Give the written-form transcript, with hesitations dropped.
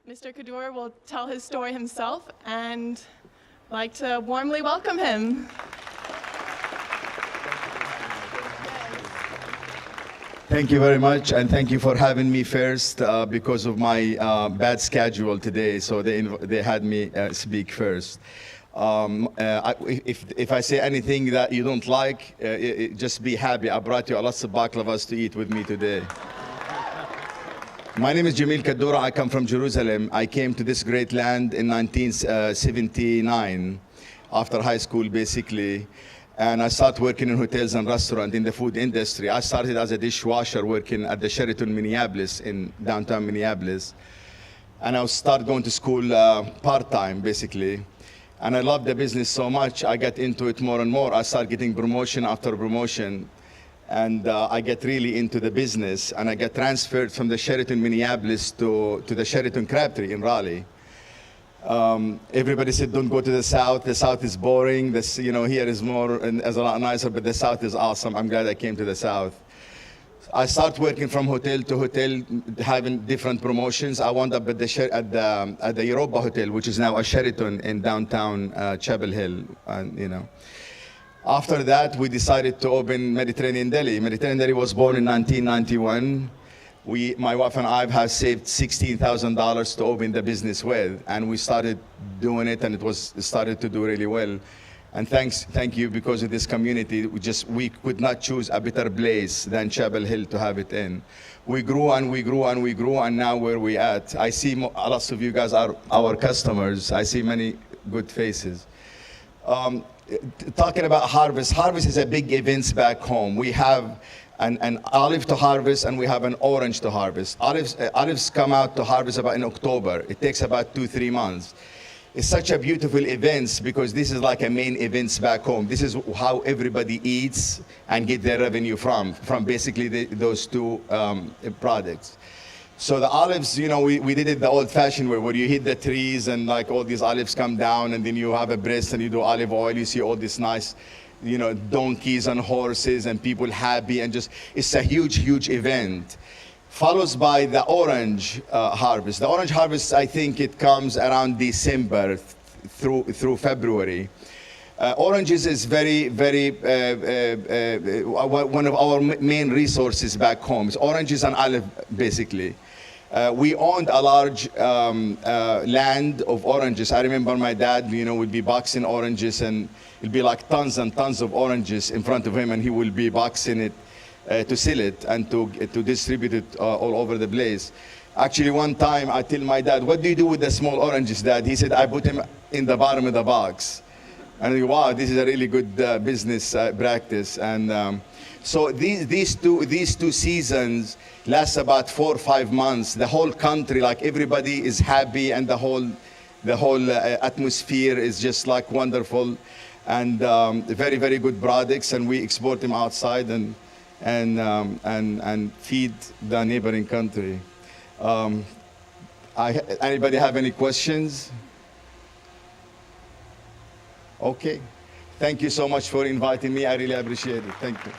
Mr. Kadoura will tell his story himself, and I'd like to warmly welcome him. Thank you very much, and thank you for having me first because of my bad schedule today, so they had me speak first. If I say anything that you don't like, just be happy. I brought you lots of baklavas to eat with me today. My name is Jamil Kadoura. I come from Jerusalem. I came to this great land in 1979 after high school, basically. And I started working in hotels and restaurants in the food industry. I started as a dishwasher working at the Sheraton Minneapolis in downtown Minneapolis. And I started going to school part-time, basically. And I loved the business so much, I got into it more and more. I started getting promotion after promotion. And I get really into the business. And I got transferred from the Sheraton Minneapolis to the Sheraton Crabtree in Raleigh. Everybody said, don't go to the South. The South is boring. This, here is more and is a lot nicer, but the South is awesome. I'm glad I came to the South. I started working from hotel to hotel, having different promotions. I wound up at the Europa Hotel, which is now a Sheraton in downtown Chapel Hill. And, after that, we decided to open Mediterranean Deli. Mediterranean Deli was born in 1991. My wife and I have saved $16,000 to open the business with, and we started doing it, and it started to do really well. And thank you, because of this community, we could not choose a better place than Chapel Hill to have it in. We grew and we grew and we grew, and now where we at? I see lots of you guys are our customers. I see many good faces. Talking about harvest is a big event back home. We have an olive to harvest, and we have an orange to harvest. Olives come out to harvest about in October. It takes about 2-3 months. It's such a beautiful event because this is like a main event back home. This is how everybody eats and get their revenue from basically those two products. So the olives, we did it the old-fashioned way, where you hit the trees and like all these olives come down, and then you have a breast and you do olive oil. You see all this nice, donkeys and horses and people happy, and it's a huge event. Follows by the orange harvest. The orange harvest, I think it comes around December through February. Oranges is very one of our main resources back home. Oranges and olive, basically. We owned a large land of oranges. I remember my dad, would be boxing oranges, and it'd be like tons and tons of oranges in front of him, and he will be boxing it to sell it and to distribute it all over the place. Actually, one time I tell my dad, what do you do with the small oranges, Dad? He said, I put them in the bottom of the box. And I go, wow, this is a really good business practice. And so these two seasons last about 4 or 5 months. The whole country, like everybody is happy, and the whole atmosphere is just like wonderful, and very good products, and we export them outside and feed the neighboring country. Anybody have any questions? Okay. Thank you so much for inviting me. I really appreciate it. Thank you.